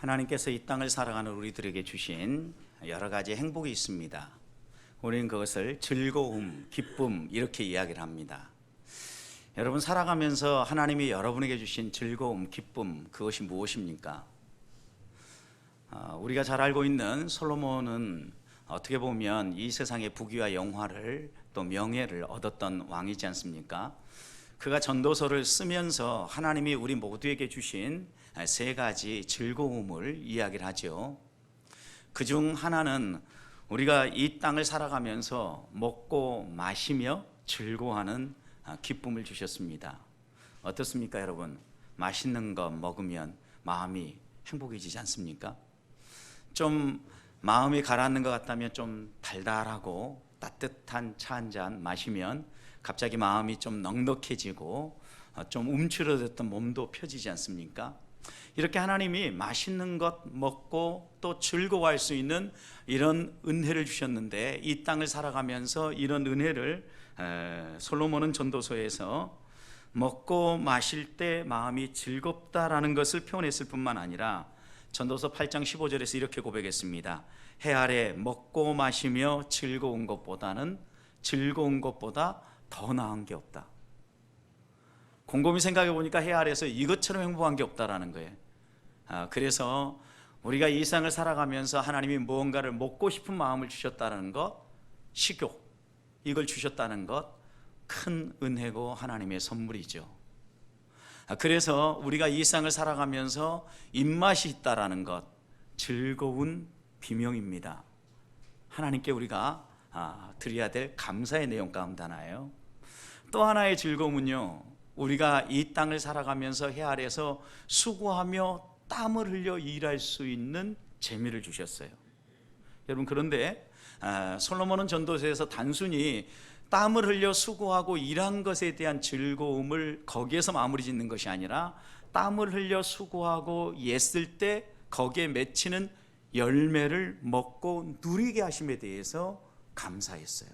하나님께서 이 땅을 살아가는 우리들에게 주신 여러 가지 행복이 있습니다. 우리는 그것을 즐거움, 기쁨 이렇게 이야기를 합니다. 여러분, 살아가면서 하나님이 여러분에게 주신 즐거움, 기쁨, 그것이 무엇입니까? 우리가 잘 알고 있는 솔로몬은 어떻게 보면 이 세상의 부귀와 영화를 또 명예를 얻었던 왕이지 않습니까? 그가 전도서를 쓰면서 하나님이 우리 모두에게 주신 세 가지 즐거움을 이야기를 하죠. 그중 하나는 우리가 이 땅을 살아가면서 먹고 마시며 즐거워하는 기쁨을 주셨습니다. 어떻습니까, 여러분? 맛있는 거 먹으면 마음이 행복해지지 않습니까? 좀 마음이 가라앉는 것 같다면 좀 달달하고 따뜻한 차 한 잔 마시면 갑자기 마음이 좀 넉넉해지고 좀 움츠러졌던 몸도 펴지지 않습니까? 이렇게 하나님이 맛있는 것 먹고 또 즐거워할 수 있는 이런 은혜를 주셨는데, 이 땅을 살아가면서 이런 은혜를 솔로몬은 전도서에서 먹고 마실 때 마음이 즐겁다라는 것을 표현했을 뿐만 아니라 전도서 8장 15절에서 이렇게 고백했습니다. 해 아래 먹고 마시며 즐거운 것보다 더 나은 게 없다. 곰곰이 생각해 보니까 해 아래에서 이것처럼 행복한 게 없다라는 거예요. 그래서 우리가 이 세상을 살아가면서 하나님이 무언가를 먹고 싶은 마음을 주셨다는 것, 식욕, 이걸 주셨다는 것, 큰 은혜고 하나님의 선물이죠. 그래서 우리가 이 세상을 살아가면서 입맛이 있다라는 것, 즐거운 비명입니다. 하나님께 우리가 드려야 될 감사의 내용 가운데 하나예요. 또 하나의 즐거움은요, 우리가 이 땅을 살아가면서 해 아래에서 수고하며 땀을 흘려 일할 수 있는 재미를 주셨어요. 여러분, 그런데 솔로몬은 전도서에서 단순히 땀을 흘려 수고하고 일한 것에 대한 즐거움을 거기에서 마무리 짓는 것이 아니라 땀을 흘려 수고하고 애쓸 때 거기에 맺히는 열매를 먹고 누리게 하심에 대해서 감사했어요.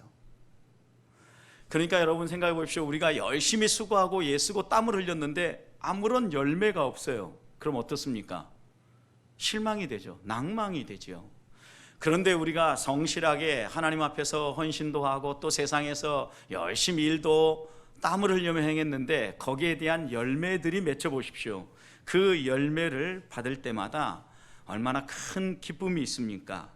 그러니까 여러분 생각해 보십시오. 우리가 열심히 수고하고 애쓰고 땀을 흘렸는데 아무런 열매가 없어요. 그럼 어떻습니까? 실망이 되죠. 낭망이 되죠. 그런데 우리가 성실하게 하나님 앞에서 헌신도 하고 또 세상에서 열심히 일도 땀을 흘리며 행했는데 거기에 대한 열매들이 맺혀 보십시오. 그 열매를 받을 때마다 얼마나 큰 기쁨이 있습니까?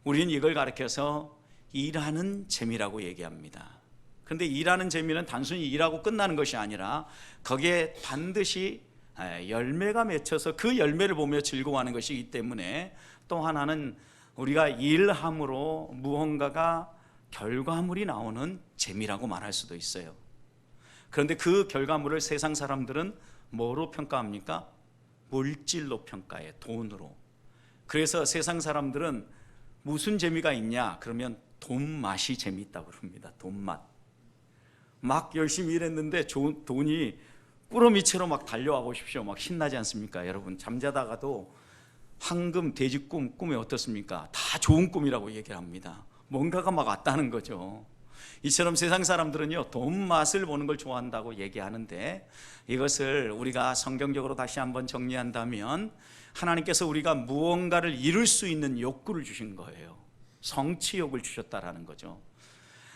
우리는 이걸 가르쳐서 일하는 재미라고 얘기합니다. 그런데 일하는 재미는 단순히 일하고 끝나는 것이 아니라 거기에 반드시 열매가 맺혀서 그 열매를 보며 즐거워하는 것이기 때문에, 또 하나는 우리가 일함으로 무언가가 결과물이 나오는 재미라고 말할 수도 있어요. 그런데 그 결과물을 세상 사람들은 뭐로 평가합니까? 물질로 평가해, 돈으로. 그래서 세상 사람들은 무슨 재미가 있냐? 그러면 돈맛이 재미있다고 그럽니다. 돈맛. 막 열심히 일했는데 돈이 꾸러미채로 막 달려와 보십시오. 막 신나지 않습니까? 여러분, 잠자다가도 황금, 돼지 꿈이 어떻습니까? 다 좋은 꿈이라고 얘기를 합니다. 뭔가가 막 왔다는 거죠. 이처럼 세상 사람들은요, 돈 맛을 보는 걸 좋아한다고 얘기하는데, 이것을 우리가 성경적으로 다시 한번 정리한다면 하나님께서 우리가 무언가를 이룰 수 있는 욕구를 주신 거예요. 성취욕을 주셨다라는 거죠.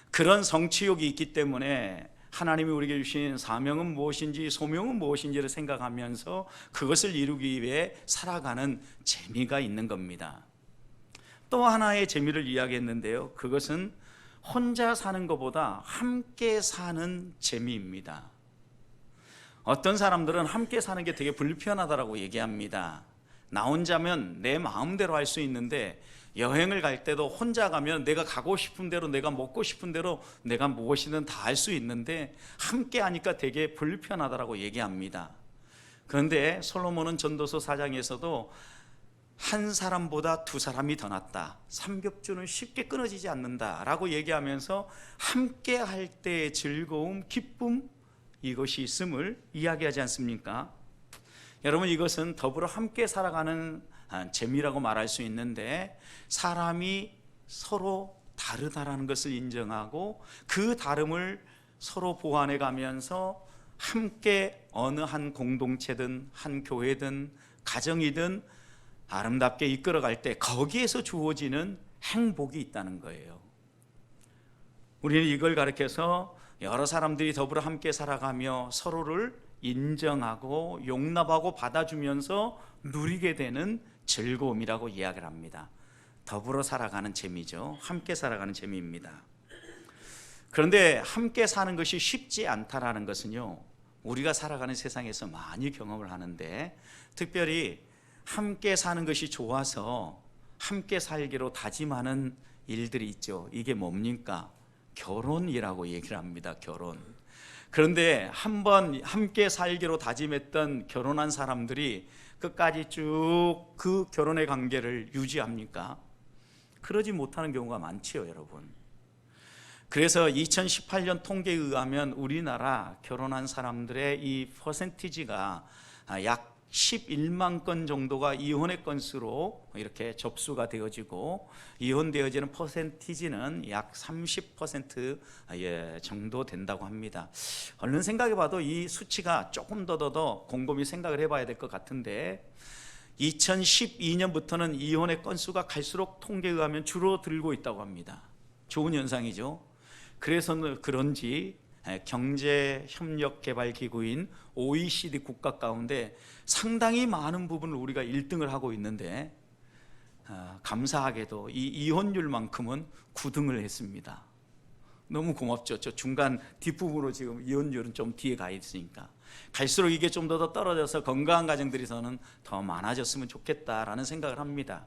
그런 성취욕이 있기 때문에 하나님이 우리에게 주신 사명은 무엇인지 소명은 무엇인지를 생각하면서 그것을 이루기 위해 살아가는 재미가 있는 겁니다. 또 하나의 재미를 이야기했는데요, 그것은 혼자 사는 것보다 함께 사는 재미입니다. 어떤 사람들은 함께 사는 게 되게 불편하다고 얘기합니다. 나 혼자면 내 마음대로 할 수 있는데 여행을 갈 때도 혼자 가면 내가 가고 싶은 대로, 내가 먹고 싶은 대로 내가 무엇이든 다 할 수 있는데 함께 하니까 되게 불편하다고 얘기합니다. 그런데 솔로몬은 전도서 4장에서도 한 사람보다 두 사람이 더 낫다, 삼겹줄은 쉽게 끊어지지 않는다 라고 얘기하면서 함께 할 때의 즐거움, 기쁨, 이것이 있음을 이야기하지 않습니까? 여러분, 이것은 더불어 함께 살아가는 재미라고 말할 수 있는데, 사람이 서로 다르다라는 것을 인정하고 그 다름을 서로 보완해 가면서 함께 어느 한 공동체든 한 교회든 가정이든 아름답게 이끌어갈 때 거기에서 주어지는 행복이 있다는 거예요. 우리는 이걸 가르쳐서 여러 사람들이 더불어 함께 살아가며 서로를 인정하고 용납하고 받아주면서 누리게 되는 즐거움이라고 이야기를 합니다. 더불어 살아가는 재미죠. 함께 살아가는 재미입니다. 그런데 함께 사는 것이 쉽지 않다라는 것은요, 우리가 살아가는 세상에서 많이 경험을 하는데, 특별히 함께 사는 것이 좋아서 함께 살기로 다짐하는 일들이 있죠. 이게 뭡니까? 결혼이라고 얘기를 합니다. 결혼. 그런데 한번 함께 살기로 다짐했던 결혼한 사람들이 끝까지 쭉 그 결혼의 관계를 유지합니까? 그러지 못하는 경우가 많지요, 여러분. 그래서 2018년 통계에 의하면 우리나라 결혼한 사람들의 이 퍼센티지가 약 11만 건 정도가 이혼의 건수로 이렇게 접수가 되어지고, 이혼되어지는 퍼센티지는 약 30% 정도 된다고 합니다. 얼른 생각해 봐도 이 수치가 조금 더 곰곰이 생각을 해봐야 될 것 같은데, 2012년부터는 이혼의 건수가 갈수록 통계에 의하면 줄어들고 있다고 합니다. 좋은 현상이죠. 그래서 그런지 경제협력개발기구인 OECD 국가 가운데 상당히 많은 부분을 우리가 1등을 하고 있는데, 감사하게도 이 이혼율만큼은 9등을 했습니다. 너무 고맙죠. 저 중간 뒷부분으로 지금 이혼율은 좀 뒤에 가 있으니까 갈수록 이게 좀 더 떨어져서 건강한 가정들이 저는 더 많아졌으면 좋겠다라는 생각을 합니다.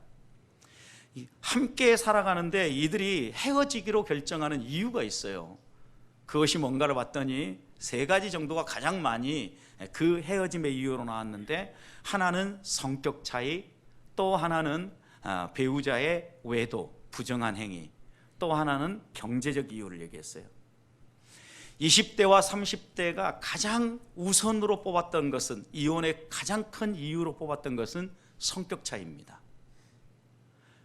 함께 살아가는데 이들이 헤어지기로 결정하는 이유가 있어요. 그것이 뭔가를 봤더니 3가지 정도가 가장 많이 그 헤어짐의 이유로 나왔는데, 하나는 성격 차이, 또 하나는 배우자의 외도, 부정한 행위, 또 하나는 경제적 이유를 얘기했어요. 20대와 30대가 가장 우선으로 뽑았던 것은, 이혼의 가장 큰 이유로 뽑았던 것은 성격 차이입니다.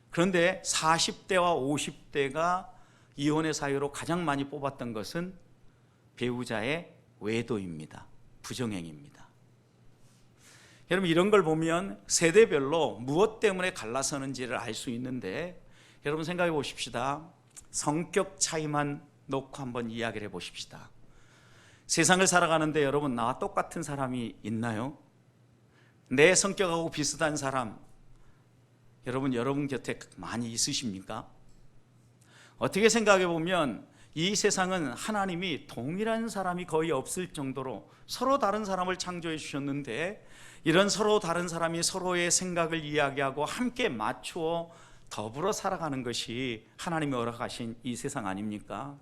그런데 40대와 50대가 이혼의 사유로 가장 많이 뽑았던 것은 배우자의 외도입니다. 부정행위입니다. 여러분, 이런 걸 보면 세대별로 무엇 때문에 갈라서는지를 알 수 있는데, 여러분 생각해 보십시다. 성격 차이만 놓고 한번 이야기를 해 보십시다. 세상을 살아가는데 여러분, 나와 똑같은 사람이 있나요? 내 성격하고 비슷한 사람, 여러분 곁에 많이 있으십니까? 어떻게 생각해 보면 이 세상은 하나님이 동일한 사람이 거의 없을 정도로 서로 다른 사람을 창조해 주셨는데, 이런 서로 다른 사람이 서로의 생각을 이야기하고 함께 맞추어 더불어 살아가는 것이 하나님이 허락하신 이 세상 아닙니까?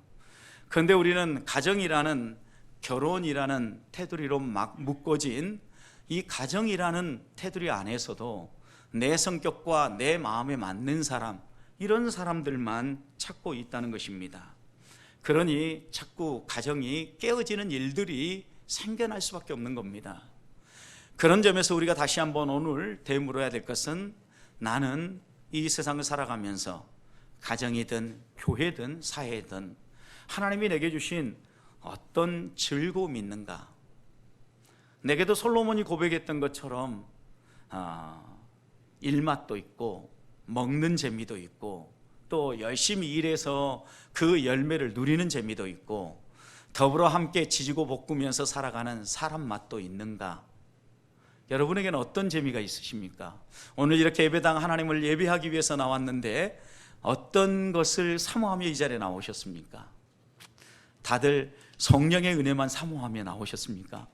그런데 우리는 가정이라는, 결혼이라는 테두리로 막 묶어진 이 가정이라는 테두리 안에서도 내 성격과 내 마음에 맞는 사람, 이런 사람들만 찾고 있다는 것입니다. 그러니 자꾸 가정이 깨어지는 일들이 생겨날 수밖에 없는 겁니다. 그런 점에서 우리가 다시 한번 오늘 되물어야 될 것은, 나는 이 세상을 살아가면서 가정이든 교회든 사회든 하나님이 내게 주신 어떤 즐거움이 있는가? 내게도 솔로몬이 고백했던 것처럼 일맛도 있고 먹는 재미도 있고, 또 열심히 일해서 그 열매를 누리는 재미도 있고, 더불어 함께 지지고 볶으면서 살아가는 사람 맛도 있는가? 여러분에게는 어떤 재미가 있으십니까? 오늘 이렇게 예배당 하나님을 예배하기 위해서 나왔는데 어떤 것을 사모하며 이 자리에 나오셨습니까? 다들 성령의 은혜만 사모하며 나오셨습니까?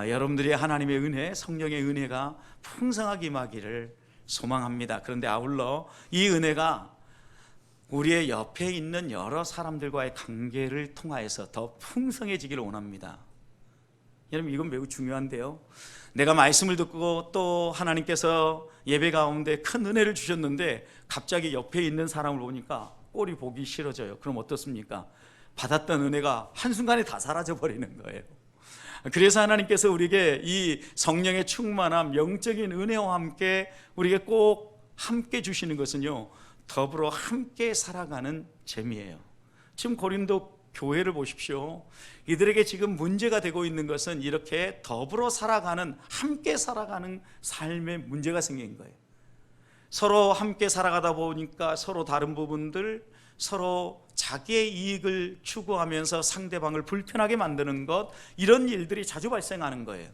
여러분들이 하나님의 은혜, 성령의 은혜가 풍성하게 임하기를 소망합니다. 그런데 아울러 이 은혜가 우리의 옆에 있는 여러 사람들과의 관계를 통하여서 더 풍성해지기를 원합니다. 여러분, 이건 매우 중요한데요, 내가 말씀을 듣고 또 하나님께서 예배 가운데 큰 은혜를 주셨는데 갑자기 옆에 있는 사람을 보니까 꼴이 보기 싫어져요. 그럼 어떻습니까? 받았던 은혜가 한순간에 다 사라져 버리는 거예요. 그래서 하나님께서 우리에게 이 성령의 충만함, 영적인 은혜와 함께 우리에게 꼭 함께 주시는 것은요, 더불어 함께 살아가는 재미예요. 지금 고린도 교회를 보십시오. 이들에게 지금 문제가 되고 있는 것은 이렇게 더불어 살아가는, 함께 살아가는 삶에 문제가 생긴 거예요. 서로 함께 살아가다 보니까 서로 다른 부분들, 서로 자기의 이익을 추구하면서 상대방을 불편하게 만드는 것, 이런 일들이 자주 발생하는 거예요.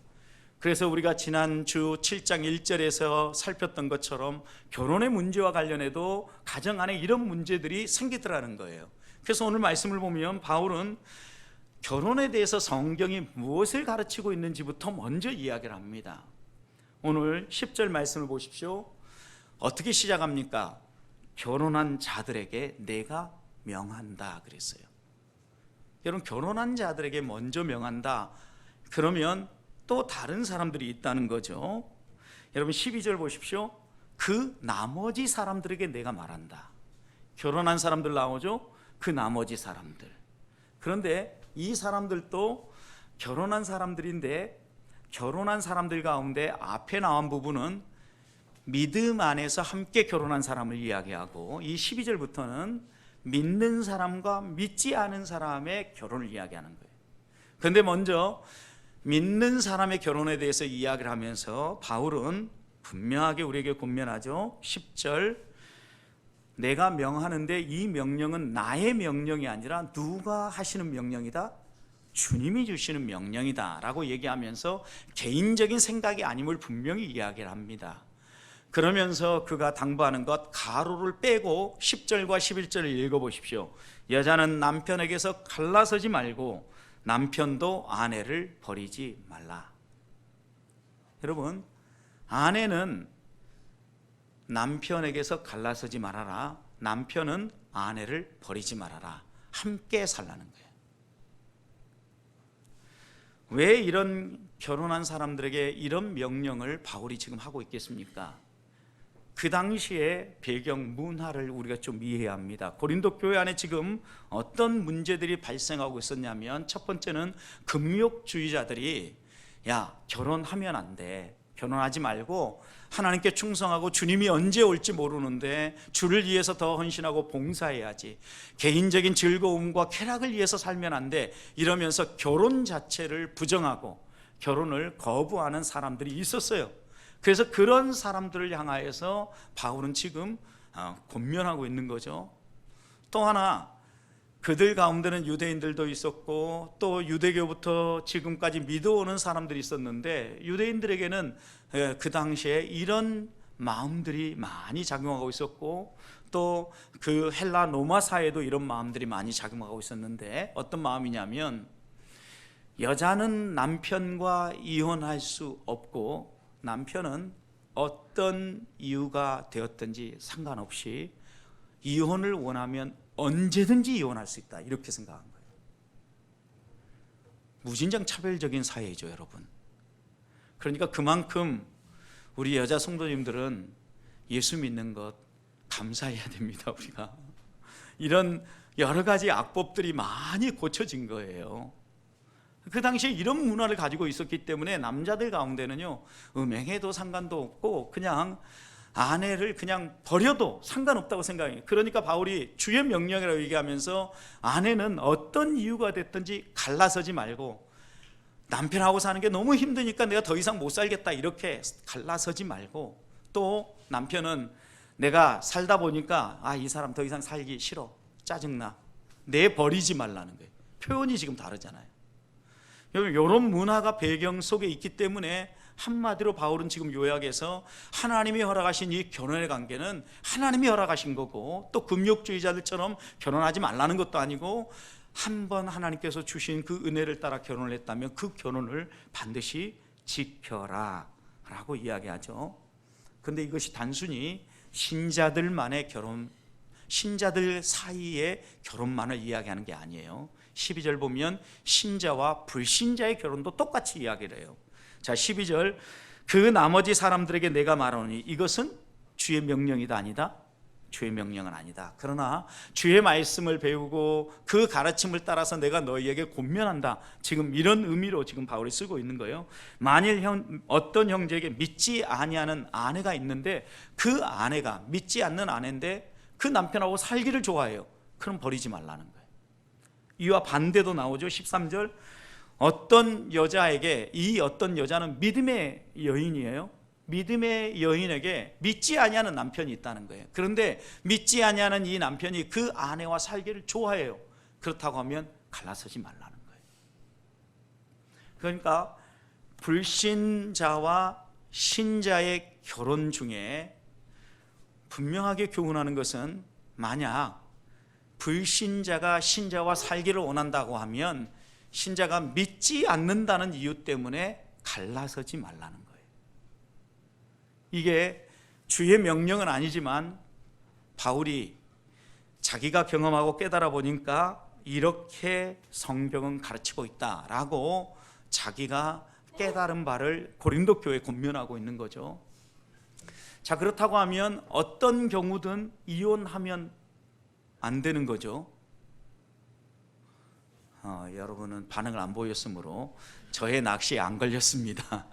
그래서 우리가 지난주 7장 1절에서 살폈던 것처럼 결혼의 문제와 관련해도 가정 안에 이런 문제들이 생기더라는 거예요. 그래서 오늘 말씀을 보면 바울은 결혼에 대해서 성경이 무엇을 가르치고 있는지부터 먼저 이야기를 합니다. 오늘 10절 말씀을 보십시오. 어떻게 시작합니까? 결혼한 자들에게 내가 명한다 그랬어요. 여러분, 결혼한 자들에게 먼저 명한다. 그러면 또 다른 사람들이 있다는 거죠. 여러분 12절 보십시오. 그 나머지 사람들에게 내가 말한다. 결혼한 사람들 나오죠? 그 나머지 사람들. 그런데 이 사람들도 결혼한 사람들인데, 결혼한 사람들 가운데 앞에 나온 부분은 믿음 안에서 함께 결혼한 사람을 이야기하고, 이 12절부터는 믿는 사람과 믿지 않은 사람의 결혼을 이야기하는 거예요. 그런데 먼저 믿는 사람의 결혼에 대해서 이야기를 하면서 바울은 분명하게 우리에게 권면하죠. 10절, 내가 명하는데 이 명령은 나의 명령이 아니라 누가 하시는 명령이다? 주님이 주시는 명령이다 라고 얘기하면서 개인적인 생각이 아님을 분명히 이야기를 합니다. 그러면서 그가 당부하는 것, 가로를 빼고 10절과 11절을 읽어보십시오. 여자는 남편에게서 갈라서지 말고 남편도 아내를 버리지 말라. 여러분, 아내는 남편에게서 갈라서지 말아라. 남편은 아내를 버리지 말아라. 함께 살라는 거예요. 왜 이런 결혼한 사람들에게 이런 명령을 바울이 지금 하고 있겠습니까? 그 당시의 배경 문화를 우리가 좀 이해해야 합니다. 고린도 교회 안에 지금 어떤 문제들이 발생하고 있었냐면, 첫 번째는 금욕주의자들이 야, 결혼하면 안 돼, 결혼하지 말고 하나님께 충성하고 주님이 언제 올지 모르는데 주를 위해서 더 헌신하고 봉사해야지, 개인적인 즐거움과 쾌락을 위해서 살면 안 돼, 이러면서 결혼 자체를 부정하고 결혼을 거부하는 사람들이 있었어요. 그래서 그런 사람들을 향하여서 바울은 지금 권면하고 있는 거죠. 또 하나, 그들 가운데는 유대인들도 있었고 또 유대교부터 지금까지 믿어오는 사람들이 있었는데, 유대인들에게는 그 당시에 이런 마음들이 많이 작용하고 있었고, 또 그 헬라 로마 사회도 이런 마음들이 많이 작용하고 있었는데, 어떤 마음이냐면 여자는 남편과 이혼할 수 없고 남편은 어떤 이유가 되었든지 상관없이 이혼을 원하면 언제든지 이혼할 수 있다, 이렇게 생각한 거예요. 무진장 차별적인 사회이죠, 여러분. 그러니까 그만큼 우리 여자 성도님들은 예수 믿는 것 감사해야 됩니다. 우리가 이런 여러 가지 악법들이 많이 고쳐진 거예요. 그 당시에 이런 문화를 가지고 있었기 때문에 남자들 가운데는요, 음행해도 상관도 없고 그냥 아내를 그냥 버려도 상관없다고 생각해요. 그러니까 바울이 주의 명령이라고 얘기하면서 아내는 어떤 이유가 됐든지 갈라서지 말고, 남편하고 사는 게 너무 힘드니까 내가 더 이상 못 살겠다 이렇게 갈라서지 말고, 또 남편은 내가 살다 보니까 이 사람 더 이상 살기 싫어, 짜증나, 내버리지 말라는 거예요. 표현이 지금 다르잖아요. 이런 문화가 배경 속에 있기 때문에 한마디로 바울은 지금 요약해서 하나님이 허락하신 이 결혼의 관계는 하나님이 허락하신 거고, 또 금욕주의자들처럼 결혼하지 말라는 것도 아니고, 한번 하나님께서 주신 그 은혜를 따라 결혼을 했다면 그 결혼을 반드시 지켜라 라고 이야기하죠. 그런데 이것이 단순히 신자들만의 결혼, 신자들 사이의 결혼만을 이야기하는 게 아니에요. 12절 보면 신자와 불신자의 결혼도 똑같이 이야기를 해요. 자, 12절, 그 나머지 사람들에게 내가 말하노니 이것은 주의 명령이다 아니다? 주의 명령은 아니다. 그러나 주의 말씀을 배우고 그 가르침을 따라서 내가 너희에게 권면한다, 지금 이런 의미로 지금 바울이 쓰고 있는 거예요. 만일 어떤 형제에게 믿지 아니하는 아내가 있는데, 그 아내가 믿지 않는 아내인데 그 남편하고 살기를 좋아해요. 그럼 버리지 말라는 거예요. 이와 반대도 나오죠. 13절 어떤 여자에게, 이 어떤 여자는 믿음의 여인이에요. 믿음의 여인에게 믿지 아니하는 남편이 있다는 거예요. 그런데 믿지 아니하는 이 남편이 그 아내와 살기를 좋아해요. 그렇다고 하면 갈라서지 말라는 거예요. 그러니까 불신자와 신자의 결혼 중에 분명하게 교훈하는 것은, 만약 불신자가 신자와 살기를 원한다고 하면 신자가 믿지 않는다는 이유 때문에 갈라서지 말라는 거예요. 이게 주의 명령은 아니지만 바울이 자기가 경험하고 깨달아 보니까 이렇게 성경은 가르치고 있다라고 자기가 깨달은 바를 고린도 교회에 권면하고 있는 거죠. 자, 그렇다고 하면 어떤 경우든 이혼하면 안 되는 거죠. 여러분은 반응을 안 보였으므로 저의 낚시에 안 걸렸습니다.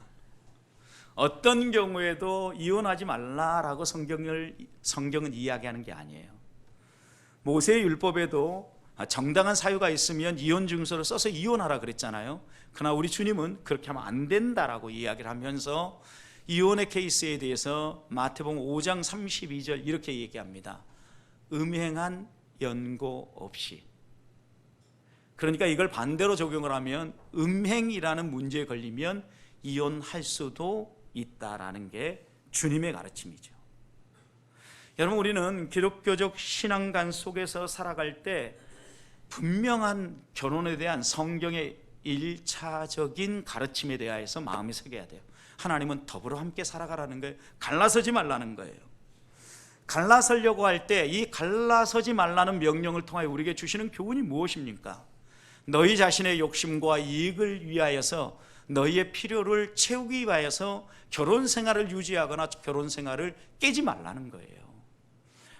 어떤 경우에도 이혼하지 말라라고 성경은 이야기하는 게 아니에요. 모세의 율법에도 정당한 사유가 있으면 이혼 증서를 써서 이혼하라 그랬잖아요. 그러나 우리 주님은 그렇게 하면 안 된다라고 이야기를 하면서 이혼의 케이스에 대해서 마태복음 5장 32절 이렇게 얘기합니다. 음행한 연고 없이. 그러니까 이걸 반대로 적용을 하면 음행이라는 문제에 걸리면 이혼할 수도 있다라는 게 주님의 가르침이죠. 여러분, 우리는 기독교적 신앙관 속에서 살아갈 때 분명한 결혼에 대한 성경의 1차적인 가르침에 대하여서 마음에 새겨야 돼요. 하나님은 더불어 함께 살아가라는 거예요. 갈라서지 말라는 거예요. 갈라서려고 할 때 이 갈라서지 말라는 명령을 통하여 우리에게 주시는 교훈이 무엇입니까? 너희 자신의 욕심과 이익을 위하여서 너희의 필요를 채우기 위하여서 결혼 생활을 유지하거나 결혼 생활을 깨지 말라는 거예요.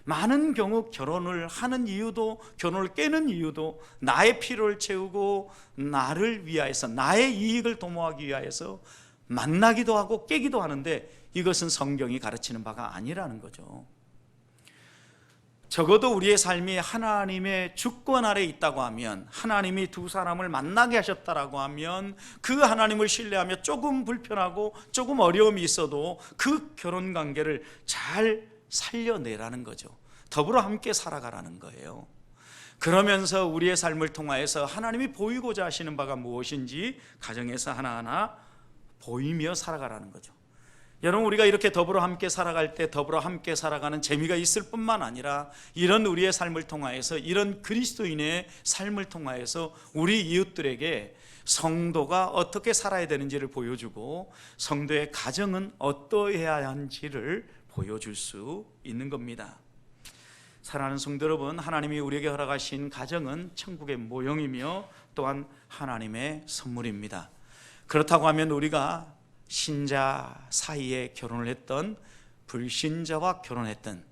많은 경우 결혼을 하는 이유도, 결혼을 깨는 이유도 나의 필요를 채우고 나를 위하여서, 나의 이익을 도모하기 위하여서 만나기도 하고 깨기도 하는데, 이것은 성경이 가르치는 바가 아니라는 거죠. 적어도 우리의 삶이 하나님의 주권 아래 있다고 하면, 하나님이 두 사람을 만나게 하셨다라고 하면 그 하나님을 신뢰하며 조금 불편하고 조금 어려움이 있어도 그 결혼 관계를 잘 살려내라는 거죠. 더불어 함께 살아가라는 거예요. 그러면서 우리의 삶을 통하여서 하나님이 보이고자 하시는 바가 무엇인지 가정에서 하나하나 보이며 살아가라는 거죠. 여러분, 우리가 이렇게 더불어 함께 살아갈 때 더불어 함께 살아가는 재미가 있을 뿐만 아니라, 이런 우리의 삶을 통하여서, 이런 그리스도인의 삶을 통하여서 우리 이웃들에게 성도가 어떻게 살아야 되는지를 보여주고 성도의 가정은 어떠해야 하는지를 보여줄 수 있는 겁니다. 사랑하는 성도 여러분, 하나님이 우리에게 허락하신 가정은 천국의 모형이며 또한 하나님의 선물입니다. 그렇다고 하면 우리가 신자 사이에 결혼을 했던 불신자와 결혼했던,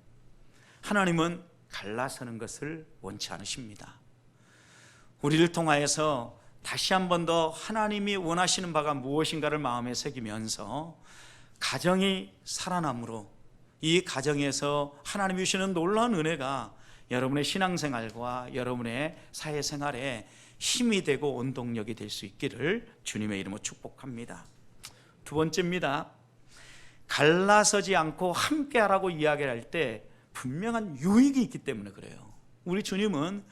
하나님은 갈라서는 것을 원치 않으십니다. 우리를 통하여서 다시 한 번 더 하나님이 원하시는 바가 무엇인가를 마음에 새기면서 가정이 살아남으로, 이 가정에서 하나님이 주시는 놀라운 은혜가 여러분의 신앙생활과 여러분의 사회생활에 힘이 되고 원동력이 될 수 있기를 주님의 이름으로 축복합니다. 두 번째입니다. 갈라서지 않고 함께하라고 이야기할 때 분명한 유익이 있기 때문에 그래요. 우리 주님은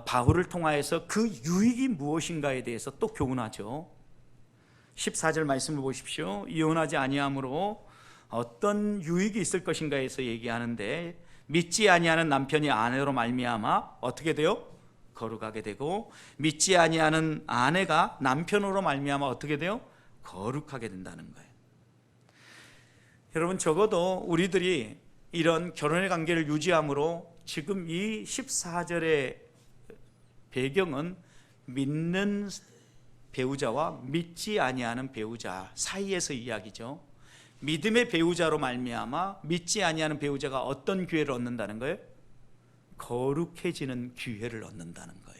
바울을 통하여서 그 유익이 무엇인가에 대해서 또 교훈하죠. 14절 말씀을 보십시오. 이혼하지 아니함으로 어떤 유익이 있을 것인가에서 얘기하는데, 믿지 아니하는 남편이 아내로 말미암아 어떻게 돼요? 거룩하게 되고, 믿지 아니하는 아내가 남편으로 말미암아 어떻게 돼요? 거룩하게 된다는 거예요. 여러분, 적어도 우리들이 이런 결혼의 관계를 유지함으로 지금 이 14절의 배경은 믿는 배우자와 믿지 아니하는 배우자 사이에서 이야기죠. 믿음의 배우자로 말미암아 믿지 아니하는 배우자가 어떤 기회를 얻는다는 거예요? 거룩해지는 기회를 얻는다는 거예요.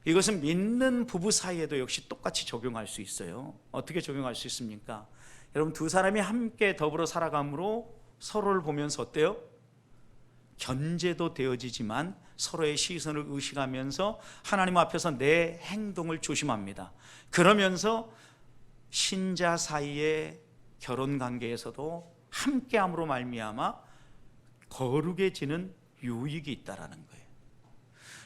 이것은 믿는 부부 사이에도 역시 똑같이 적용할 수 있어요. 어떻게 적용할 수 있습니까? 여러분, 두 사람이 함께 더불어 살아감으로 서로를 보면서 어때요? 견제도 되어지지만 서로의 시선을 의식하면서 하나님 앞에서 내 행동을 조심합니다. 그러면서 신자 사이의 결혼 관계에서도 함께함으로 말미암아 거룩해지는 유익이 있다라는 거예요.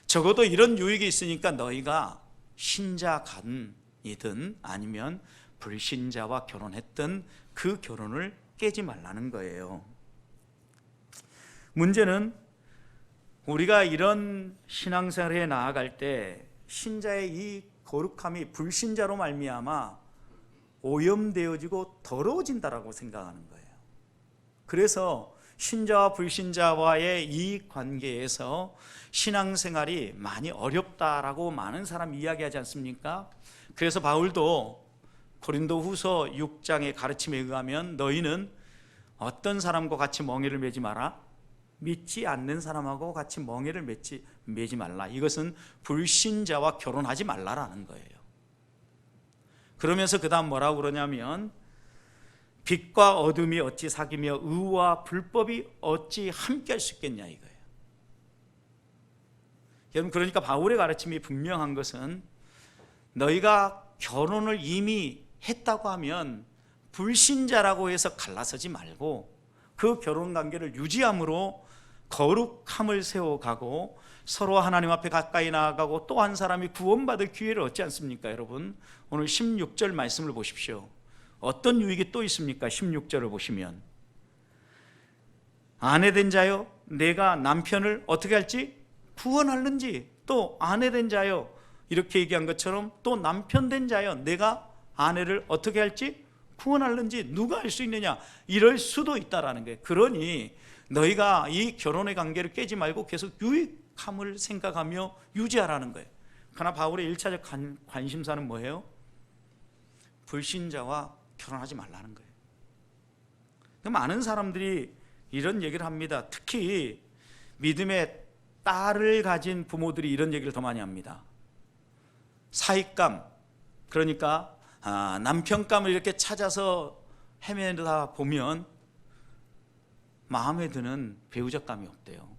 적어도 이런 유익이 있으니까 너희가 신자 간이든 아니면 불신자와 결혼했던 그 결혼을 깨지 말라는 거예요. 문제는 우리가 이런 신앙생활에 나아갈 때 신자의 이 거룩함이 불신자로 말미암아 오염되어지고 더러워진다라고 생각하는 거예요. 그래서 신자와 불신자와의 이 관계에서 신앙생활이 많이 어렵다라고 많은 사람이 이야기하지 않습니까? 그래서 바울도 고린도후서 6장의 가르침에 의하면 너희는 어떤 사람과 같이 멍에를 매지 마라? 믿지 않는 사람하고 같이 멍에를 매지 말라. 이것은 불신자와 결혼하지 말라라는 거예요. 그러면서 그 다음 뭐라고 그러냐면 빛과 어둠이 어찌 사귀며 의와 불법이 어찌 함께할 수 있겠냐 이거예요. 여러분, 그러니까 바울의 가르침이 분명한 것은 너희가 결혼을 이미 했다고 하면 불신자라고 해서 갈라서지 말고 그 결혼관계를 유지함으로 거룩함을 세워가고 서로 하나님 앞에 가까이 나아가고 또 한 사람이 구원받을 기회를 얻지 않습니까? 여러분, 오늘 16절 말씀을 보십시오. 어떤 유익이 또 있습니까? 16절을 보시면 아내된 자여 내가 남편을 어떻게 할지 구원하는지, 또 아내된 자여 이렇게 얘기한 것처럼 또 남편된 자여 내가 아내를 어떻게 할지 구원하는지 누가 알 수 있느냐? 이럴 수도 있다라는 거예요. 그러니 너희가 이 결혼의 관계를 깨지 말고 계속 유익함을 생각하며 유지하라는 거예요. 그러나 바울의 1차적 관심사는 뭐예요? 불신자와 결혼하지 말라는 거예요. 많은 사람들이 이런 얘기를 합니다. 특히 믿음의 딸을 가진 부모들이 이런 얘기를 더 많이 합니다. 사익감, 그러니까 남편감을 이렇게 찾아서 헤매다 보면 마음에 드는 배우자감이 없대요.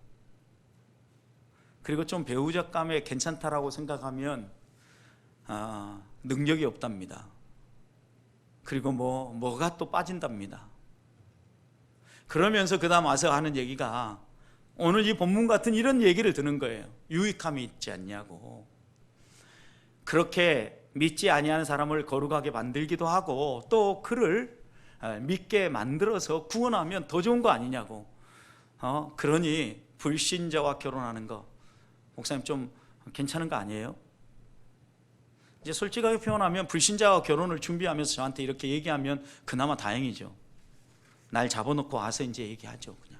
그리고 좀 배우자감에 괜찮다라고 생각하면 능력이 없답니다. 그리고 뭐가 또 빠진답니다. 그러면서 그 다음 와서 하는 얘기가 오늘 이 본문 같은 이런 얘기를 듣는 거예요. 유익함이 있지 않냐고. 그렇게 믿지 아니하는 사람을 거룩하게 만들기도 하고 또 그를 믿게 만들어서 구원하면 더 좋은 거 아니냐고. 그러니 불신자와 결혼하는 거 목사님 좀 괜찮은 거 아니에요? 이제 솔직하게 표현하면 불신자와 결혼을 준비하면서 저한테 이렇게 얘기하면 그나마 다행이죠. 날 잡아놓고 와서 이제 얘기하죠. 그냥.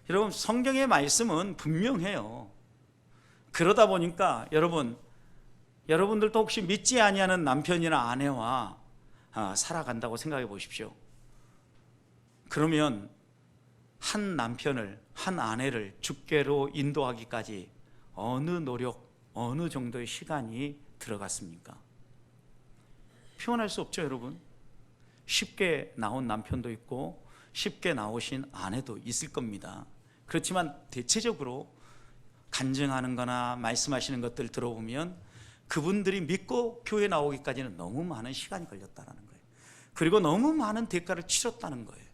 여러분, 성경의 말씀은 분명해요. 그러다 보니까 여러분들도 혹시 믿지 아니하는 남편이나 아내와 살아간다고 생각해 보십시오. 그러면 한 남편을, 한 아내를 주께로 인도하기까지 어느 노력, 어느 정도의 시간이 들어갔습니까? 표현할 수 없죠, 여러분. 쉽게 나온 남편도 있고 쉽게 나오신 아내도 있을 겁니다. 그렇지만 대체적으로 간증하는 거나 말씀하시는 것들 들어보면 그분들이 믿고 교회 나오기까지는 너무 많은 시간이 걸렸다는 거예요. 그리고 너무 많은 대가를 치렀다는 거예요.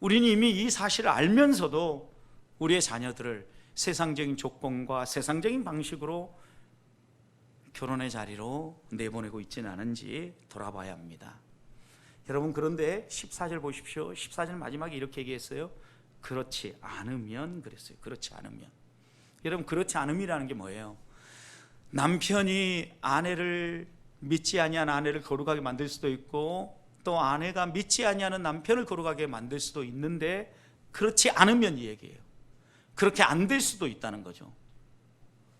우리는 이미 이 사실을 알면서도 우리의 자녀들을 세상적인 조건과 세상적인 방식으로 결혼의 자리로 내보내고 있지는 않은지 돌아봐야 합니다. 여러분, 그런데 14절 보십시오. 14절 마지막에 이렇게 얘기했어요. 그렇지 않으면 그랬어요. 그렇지 않으면. 여러분, 그렇지 않음이라는 게 뭐예요? 남편이 아내를 믿지 아니한 아내를 거룩하게 만들 수도 있고 또 아내가 믿지 아니하는 남편을 거룩하게 만들 수도 있는데 그렇지 않으면 이 얘기예요. 그렇게 안 될 수도 있다는 거죠.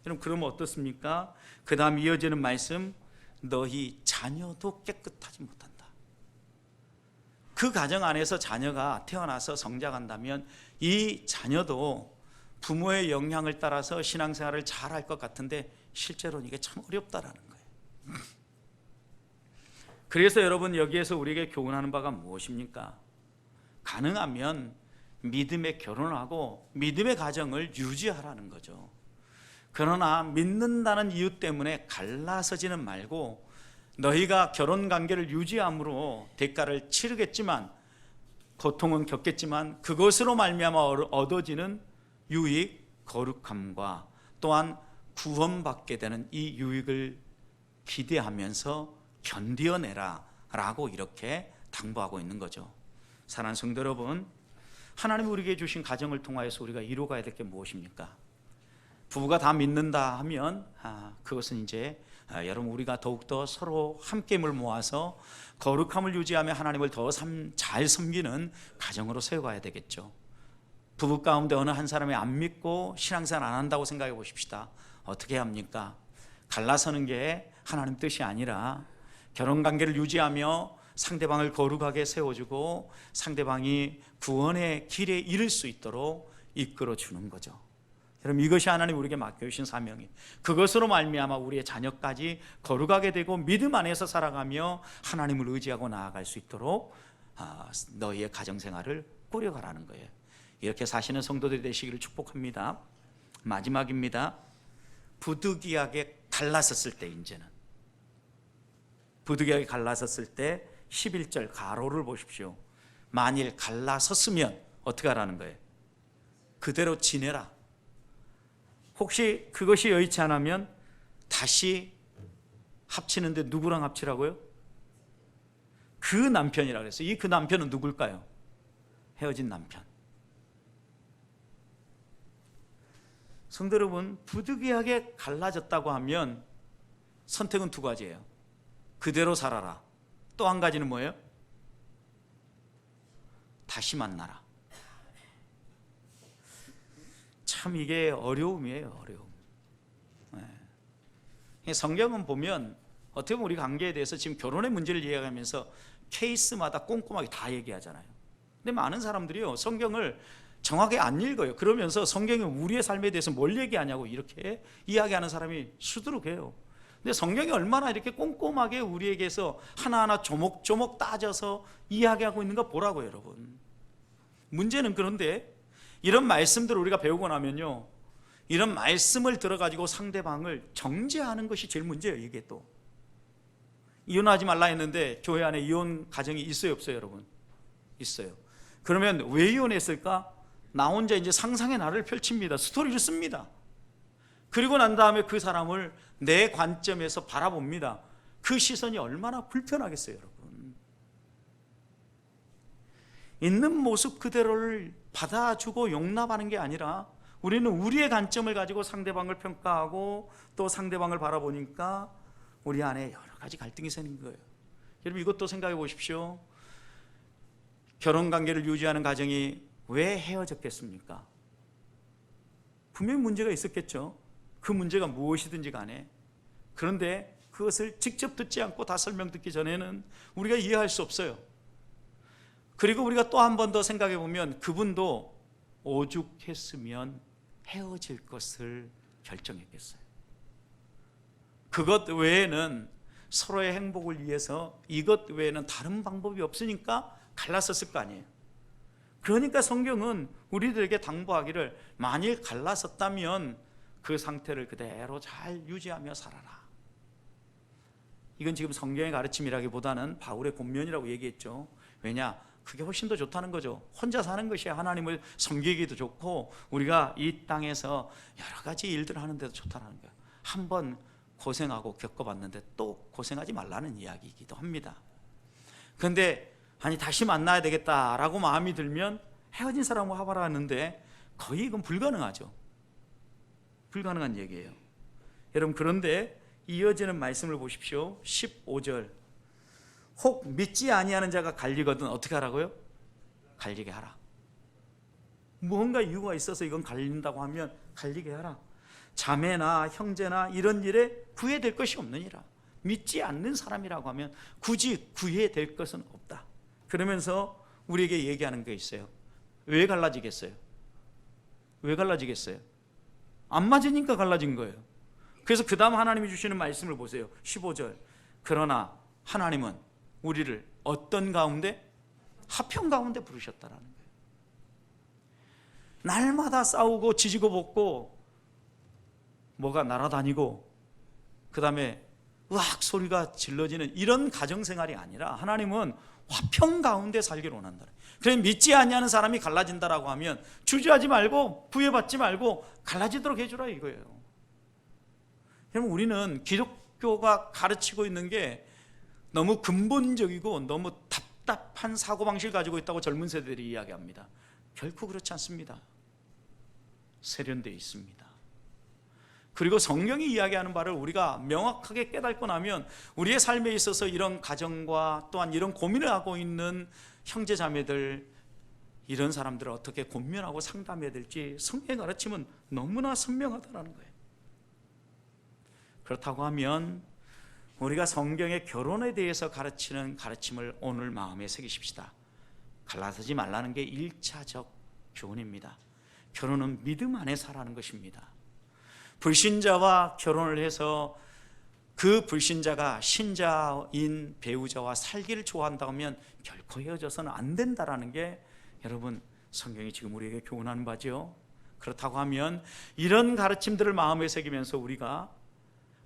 여러분, 그러면 어떻습니까? 그 다음 이어지는 말씀, 너희 자녀도 깨끗하지 못한다. 그 가정 안에서 자녀가 태어나서 성장한다면 이 자녀도 부모의 영향을 따라서 신앙생활을 잘할 것 같은데 실제로는 이게 참 어렵다라는 거예요. 그래서 여러분, 여기에서 우리에게 교훈하는 바가 무엇입니까? 가능하면 믿음의 결혼하고 믿음의 가정을 유지하라는 거죠. 그러나 믿는다는 이유 때문에 갈라서지는 말고 너희가 결혼 관계를 유지함으로 대가를 치르겠지만 고통은 겪겠지만 그것으로 말미암아 얻어지는 유익, 거룩함과 또한 구원받게 되는 이 유익을 기대하면서 견디어내라 라고 이렇게 당부하고 있는 거죠. 사랑하는 성도 여러분, 하나님이 우리에게 주신 가정을 통하여서 우리가 이루어가야 될 게 무엇입니까? 부부가 다 믿는다 하면 그것은 이제 여러분 우리가 더욱더 서로 함께임을 모아서 거룩함을 유지하며 하나님을 더 잘 섬기는 가정으로 세워가야 되겠죠. 부부 가운데 어느 한 사람이 안 믿고 신앙생활 안 한다고 생각해 보십시다. 어떻게 합니까? 갈라서는 게 하나님 뜻이 아니라 결혼관계를 유지하며 상대방을 거룩하게 세워주고 상대방이 구원의 길에 이를 수 있도록 이끌어주는 거죠. 여러분 이것이 하나님 우리에게 맡겨주신 사명이, 그것으로 말미암아 우리의 자녀까지 거룩하게 되고 믿음 안에서 살아가며 하나님을 의지하고 나아갈 수 있도록 너희의 가정생활을 꾸려가라는 거예요. 이렇게 사시는 성도들이 되시기를 축복합니다. 마지막입니다. 부득이하게 갈라섰을 때, 이제는 부득이하게 갈라섰을 때 11절 가로를 보십시오. 만일 갈라섰으면 어떻게 하라는 거예요? 그대로 지내라. 혹시 그것이 여의치 않으면 다시 합치는데 누구랑 합치라고요? 그 남편이라고 그랬어요. 그 남편은 누굴까요? 헤어진 남편. 성도 여러분, 부득이하게 갈라졌다고 하면 선택은 두 가지예요. 그대로 살아라. 또 한 가지는 뭐예요? 다시 만나라. 참 이게 어려움이에요. 어려움. 성경은 보면 어떻게 보면 우리 관계에 대해서 지금 결혼의 문제를 이야기하면서 케이스마다 꼼꼼하게 다 얘기하잖아요. 근데 많은 사람들이요 성경을 정확하게 안 읽어요. 그러면서 성경이 우리의 삶에 대해서 뭘 얘기하냐고 이렇게 이야기하는 사람이 수두룩해요. 근데 성경이 얼마나 이렇게 꼼꼼하게 우리에게서 하나하나 조목조목 따져서 이야기하고 있는가 보라고요, 여러분. 문제는 그런데 이런 말씀들을 우리가 배우고 나면요, 이런 말씀을 들어가지고 상대방을 정죄하는 것이 제일 문제예요. 이게 또 이혼하지 말라 했는데 교회 안에 이혼 가정이 있어요, 없어요, 여러분? 있어요. 그러면 왜 이혼했을까? 나 혼자 이제 상상의 나를 펼칩니다. 스토리를 씁니다. 그리고 난 다음에 그 사람을 내 관점에서 바라봅니다. 그 시선이 얼마나 불편하겠어요, 여러분. 있는 모습 그대로를 받아주고 용납하는 게 아니라 우리는 우리의 관점을 가지고 상대방을 평가하고 또 상대방을 바라보니까 우리 안에 여러 가지 갈등이 생긴 거예요. 여러분 이것도 생각해 보십시오. 결혼관계를 유지하는 가정이 왜 헤어졌겠습니까? 분명히 문제가 있었겠죠. 그 문제가 무엇이든지 간에. 그런데 그것을 직접 듣지 않고 다 설명 듣기 전에는 우리가 이해할 수 없어요. 그리고 우리가 또 한 번 더 생각해 보면 그분도 오죽했으면 헤어질 것을 결정했겠어요. 그것 외에는 서로의 행복을 위해서 이것 외에는 다른 방법이 없으니까 갈라섰을 거 아니에요. 그러니까 성경은 우리들에게 당부하기를 만일 갈라섰다면 그 상태를 그대로 잘 유지하며 살아라. 이건 지금 성경의 가르침이라기보다는 바울의 권면이라고 얘기했죠. 왜냐? 그게 훨씬 더 좋다는 거죠. 혼자 사는 것이 하나님을 섬기기도 좋고 우리가 이 땅에서 여러 가지 일들을 하는데도 좋다는 거예요. 한번 고생하고 겪어봤는데 또 고생하지 말라는 이야기이기도 합니다. 그런데 아니 다시 만나야 되겠다라고 마음이 들면 헤어진 사람과 화바라 하는데 거의 이건 불가능하죠. 불가능한 얘기예요. 여러분 그런데 이어지는 말씀을 보십시오. 15절 혹 믿지 아니하는 자가 갈리거든 어떻게 하라고요? 갈리게 하라. 뭔가 이유가 있어서 이건 갈린다고 하면 갈리게 하라. 자매나 형제나 이런 일에 구애될 것이 없느니라. 믿지 않는 사람이라고 하면 굳이 구애될 것은 없다. 그러면서 우리에게 얘기하는 게 있어요. 왜 갈라지겠어요? 왜 갈라지겠어요? 안 맞으니까 갈라진 거예요. 그래서 그 다음 하나님이 주시는 말씀을 보세요. 15절 그러나 하나님은 우리를 어떤 가운데? 화평 가운데 부르셨다라는 거예요. 날마다 싸우고 지지고 볶고 뭐가 날아다니고 그 다음에 으악 소리가 질러지는 이런 가정생활이 아니라 하나님은 화평 가운데 살기를 원한다. 그래 믿지 아니하는 사람이 갈라진다라고 하면 주저하지 말고 구애받지 말고 갈라지도록 해주라 이거예요. 그러면 우리는 기독교가 가르치고 있는 게 너무 근본적이고 너무 답답한 사고방식을 가지고 있다고 젊은 세대들이 이야기합니다. 결코 그렇지 않습니다. 세련되어 있습니다. 그리고 성경이 이야기하는 바를 우리가 명확하게 깨닫고 나면 우리의 삶에 있어서 이런 가정과 또한 이런 고민을 하고 있는 형제 자매들, 이런 사람들을 어떻게 권면하고 상담해야 될지 성경의 가르침은 너무나 선명하다는 거예요. 그렇다고 하면 우리가 성경의 결혼에 대해서 가르치는 가르침을 오늘 마음에 새기십시다. 갈라서지 말라는 게 1차적 교훈입니다. 결혼은 믿음 안에 사라는 것입니다. 불신자와 결혼을 해서 그 불신자가 신자인 배우자와 살기를 좋아한다면 결코 헤어져서는 안 된다라는 게 여러분 성경이 지금 우리에게 교훈하는 바죠. 그렇다고 하면 이런 가르침들을 마음에 새기면서 우리가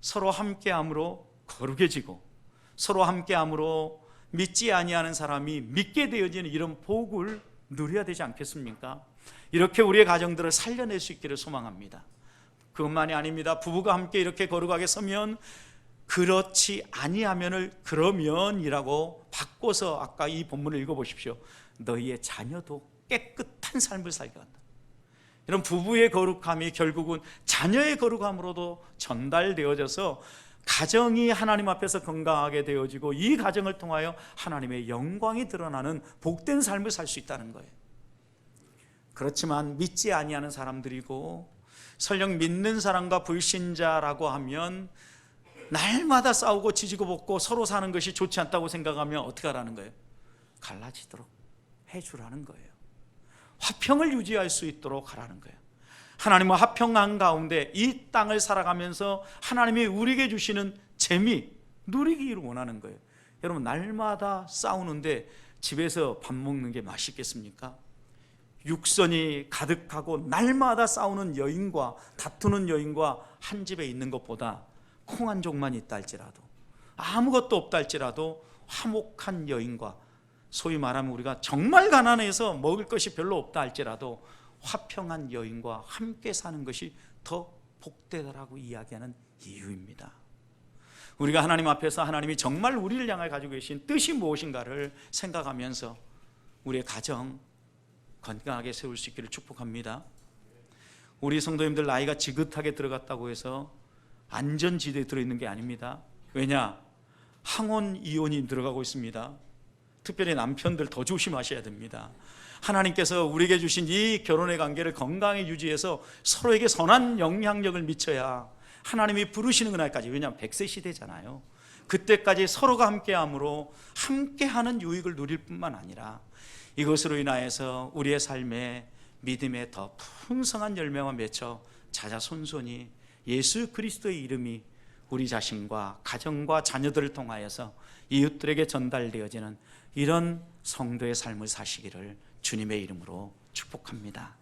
서로 함께함으로 거룩해지고 서로 함께함으로 믿지 아니하는 사람이 믿게 되어지는 이런 복을 누려야 되지 않겠습니까? 이렇게 우리의 가정들을 살려낼 수 있기를 소망합니다. 그것만이 아닙니다. 부부가 함께 이렇게 거룩하게 서면 그렇지 아니하면을 그러면이라고 바꿔서 아까 이 본문을 읽어보십시오. 너희의 자녀도 깨끗한 삶을 살게 한다. 이런 부부의 거룩함이 결국은 자녀의 거룩함으로도 전달되어져서 가정이 하나님 앞에서 건강하게 되어지고 이 가정을 통하여 하나님의 영광이 드러나는 복된 삶을 살 수 있다는 거예요. 그렇지만 믿지 아니하는 사람들이고 설령 믿는 사람과 불신자라고 하면 날마다 싸우고 지지고 볶고 서로 사는 것이 좋지 않다고 생각하면 어떻게 하라는 거예요? 갈라지도록 해주라는 거예요. 화평을 유지할 수 있도록 하라는 거예요. 하나님은 화평한 가운데 이 땅을 살아가면서 하나님이 우리에게 주시는 재미 누리기를 원하는 거예요. 여러분 날마다 싸우는데 집에서 밥 먹는 게 맛있겠습니까? 육선이 가득하고 날마다 싸우는 여인과 다투는 여인과 한 집에 있는 것보다 콩 한 족만 있다 할지라도 아무것도 없다 할지라도 화목한 여인과 소위 말하면 우리가 정말 가난해서 먹을 것이 별로 없다 할지라도 화평한 여인과 함께 사는 것이 더 복되다라고 이야기하는 이유입니다. 우리가 하나님 앞에서 하나님이 정말 우리를 향해 가지고 계신 뜻이 무엇인가를 생각하면서 우리의 가정 건강하게 세울 수 있기를 축복합니다. 우리 성도님들 나이가 지긋하게 들어갔다고 해서 안전지대에 들어있는 게 아닙니다. 왜냐? 항원 이온이 들어가고 있습니다. 특별히 남편들 더 조심하셔야 됩니다. 하나님께서 우리에게 주신 이 결혼의 관계를 건강히 유지해서 서로에게 선한 영향력을 미쳐야 하나님이 부르시는 그날까지, 왜냐하면 100세 시대잖아요. 그때까지 서로가 함께함으로 함께하는 유익을 누릴 뿐만 아니라 이것으로 인하여서 우리의 삶에 믿음의 더 풍성한 열매가 맺혀 자자손손이 예수 그리스도의 이름이 우리 자신과 가정과 자녀들을 통하여서 이웃들에게 전달되어지는 이런 성도의 삶을 사시기를 주님의 이름으로 축복합니다.